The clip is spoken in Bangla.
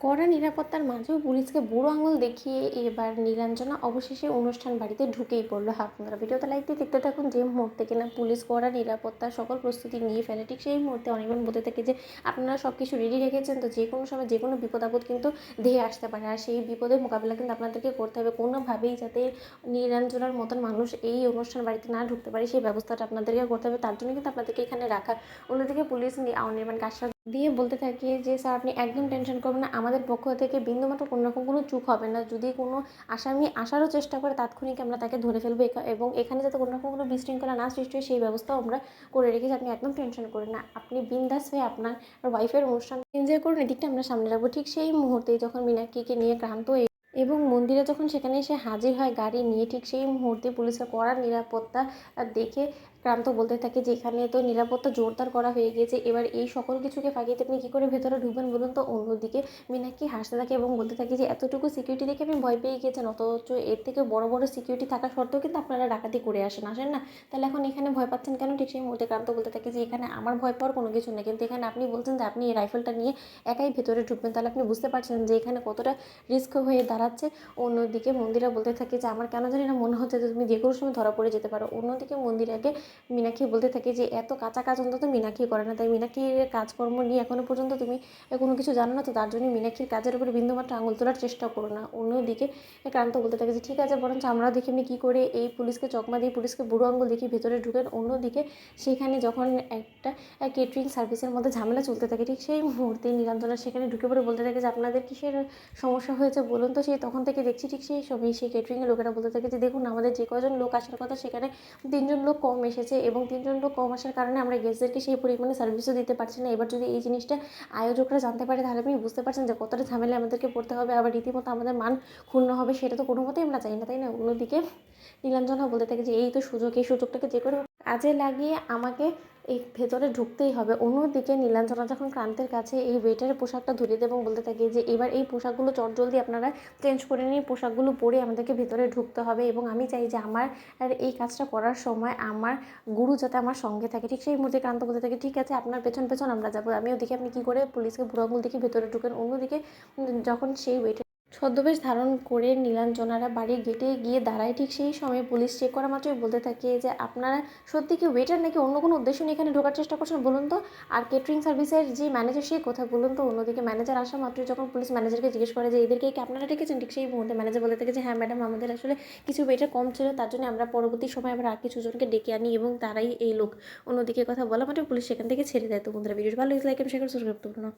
কড়া নিরাপত্তার মাঝেও পুলিশকে বুড়ো আঙুল দেখিয়ে এবার নীলাঞ্জনা অবশেষে অনুষ্ঠান বাড়িতে ঢুকেই পড়লো। আপনারা ভিডিওতে লাইক দিয়ে দেখতে থাকুন। যে মুহূর্তে কিনা পুলিশ কড়া নিরাপত্তার সকল প্রস্তুতি নিয়ে ফেলে, ঠিক সেই মুহূর্তে অনির্বাণ বলতে থাকে যে আপনারা সব কিছু রেডি রেখেছেন তো, যে কোনো সময় যে কোনো বিপদ আপদ কিন্তু ধেয়ে আসতে পারে, আর সেই বিপদের মোকাবিলা কিন্তু আপনাদেরকে করতে হবে। কোনোভাবেই যাতে নীলাঞ্জনার মতন মানুষ এই অনুষ্ঠান বাড়িতে না ঢুকতে পারে সেই ব্যবস্থাটা আপনাদেরকে করতে হবে, তার জন্য কিন্তু আপনাদেরকে এখানে রাখা। অন্যদিকে পুলিশ অনির্বাণকে আশ্বাস দিয়ে বলতে থাকে যে স্যার আপনি একদম টেনশন করবেন না, আমাদের পক্ষ থেকে বিন্দুমাত্র কোনো রকম কোনো চুক হবে না। যদি কোনো আসামি আসারও চেষ্টা করে তাৎক্ষণিক আমরা তাকে ধরে ফেলবো, এবং এখানে যাতে কোনো রকম কোনো বিশৃঙ্খলা না সৃষ্টি হয় সেই ব্যবস্থাও আমরা করে রেখেছি। আপনি একদম টেনশন করেন না, আপনি বিন্দাস হয়ে আপনার ওয়াইফের অনুষ্ঠান এনজয় করুন, এদিকটা আমরা সামনে রাখবো। ঠিক সেই মুহূর্তেই যখন মীনাক্ষীকে নিয়ে ক্রান্ত এবং মন্দিরে যখন সেখানে এসে হাজির হয় গাড়ি নিয়ে, ঠিক সেই মুহূর্তে পুলিশের কড়া নিরাপত্তা দেখে ক্রান্ত বলতে থাকে যে এখানে তো নিরাপত্তা জোরদার করা হয়ে গিয়েছে, এবার এই সকল কিছুকে ফাঁকিয়ে আপনি কী করে ভেতরে ঢুকবেন বলুন তো। অন্যদিকে মীনাক্ষী হাসতে থাকে এবং বলতে থাকে যে এতটুকু সিকিউরিটি দেখে আপনি ভয় পেয়ে গিয়েছেন, অথচ এর থেকে বড় বড় সিকিউরিটি থাকা সত্ত্বেও কিন্তু আপনারা ডাকাতি করে আসেন না, তাহলে এখন এখানে ভয় পাচ্ছেন কেন। ঠিক সেই মুহূর্তে ক্রান্ত বলতে থাকে যে এখানে আমার ভয় পাওয়ার কোনো কিছু নেই, কিন্তু এখানে আপনি বলছেন যে আপনি এই রাইফেলটা নিয়ে একাই ভেতরে ঢুকবেন, তাহলে আপনি বুঝতে পারছেন যে এখানে কতটা রিস্ক হয়ে দাঁড়াচ্ছে। অন্যদিকে মন্দিরা বলতে থাকে যে আমার কেন জানি না মনে হচ্ছে যে তুমি যে কোনো সময় ধরা পড়ে যেতে পারো। অন্যদিকে মন্দিরাকে মীনাক্ষী বলতে থাকে যে এত কাঁচা কাজ অন্তত মীনাক্ষী করে না, তাই মীনাক্ষীর কাজকর্ম নিয়ে এখনও পর্যন্ত তুমি কোনো কিছু জানো না, তো তার জন্য মীনাক্ষীর কাজের উপরে বিন্দুমাত্র আঙুল তোলার চেষ্টা করো না। অন্যদিকে ক্রান্ত বলতে থাকে যে ঠিক আছে, বরঞ্চ আমরাও দেখি আপনি কী করে এই পুলিশকে চকমা দিয়ে পুলিশকে বুড়ো আঙুল দেখিয়ে ভেতরে ঢুকেন। অন্যদিকে সেখানে যখন একটা কেটারিং সার্ভিসের মধ্যে ঝামেলা চলতে থাকে, ঠিক সেই মুহূর্তে নীলাঞ্জনা সেখানে ঢুকে পড়ে বলতে থাকে যে আপনাদের কিসের সমস্যা হয়েছে বলুন তো। সেই তখন থেকে দেখছি ঠিক সেই সময় সেই কেটারিংয়ের লোকেরা বলতে থাকে যে দেখুন আমাদের যে কজন লোক আসার কথা সেখানে 3জন লোক কম এসেছে, এবং 3জন লোক কম আসার কারণে আমরা গেস্টদেরকে সেই পরিমাণে সার্ভিসও দিতে পারছি না। এবার যদি এই জিনিসটা আয়োজকরা জানতে পারে তাহলে আপনি বুঝতে পারছেন যে কতটা ঝামেলা আমাদেরকে পড়তে হবে, আবার রীতিমতো আমাদের মান ক্ষুণ্ণ হবে, সেটা তো কোনো মতেই আমরা চাই না, তাই না। অন্যদিকে নীলাঞ্জনা বলতে থাকে যে এই তো সুযোগ, এই সুযোগটাকে যে করে কাজে লাগিয়ে আমাকে এই ভেতরে ঢুকতেই হবে। অন্যদিকে নীলাঞ্জনা যখন ক্রান্তের কাছে এই ওয়েটারের পোশাকটা ধরিয়ে দেয় এবং বলতে থাকে যে এবার এই পোশাকগুলো চটজলদি আপনারা চেঞ্জ করে নিয়ে পোশাকগুলো পরে আমাদেরকে ভেতরে ঢুকতে হবে, এবং আমি চাই যে আমার এই কাজটা করার সময় আমার গুরু যাতে আমার সঙ্গে থাকে। ঠিক সেই মুহূর্তে ক্রান্ত বলতে থাকে ঠিক আছে আপনার পেছন পেছন আমরা যাবো। আমিও দেখি আপনি কী করে পুলিশকে বুড়ো আঙুল দেখে ভেতরে ঢুকেন। অন্যদিকে যখন সেই ওয়েটার ছদ্মবেশ ধারণ করে নীলাঞ্জনারা বাড়ির গেটে গিয়ে দাঁড়ায়, ঠিক সেই সময় পুলিশ চেক করা মাত্রই বলতে থাকে যে আপনারা সত্যি কি ওয়েটার নাকি অন্য কোনো উদ্দেশ্য নিয়ে এখানে ঢোকার চেষ্টা করছেন বলুন তো। আর কেটারিং সার্ভিসের যে ম্যানেজার সে কোথায় বলুন তো। অন্যদিকে ম্যানেজার আসা মাত্রই যখন পুলিশ ম্যানেজারকে জিজ্ঞেস করে যে এদেরকে কি আপনারা ডেকেছেন, ঠিক সেই মুহূর্তে ম্যানেজার বলতে থাকে যে হ্যাঁ ম্যাডাম, আমাদের আসলে কিছু ওয়েটার কম ছিল, তার জন্য আমরা পরবর্তী সময় আবার আর কিছুজনকে ডেকে আনি এবং তারাই এই লোক। অন্যদিকে কথা বলা মাত্রই পুলিশ সেখান থেকে ছেড়ে দেয়। তো বন্ধুরা ভিডিওটি ভালো লাগলে লাইক এবং শেয়ার করে সাবস্ক্রাইব করুন।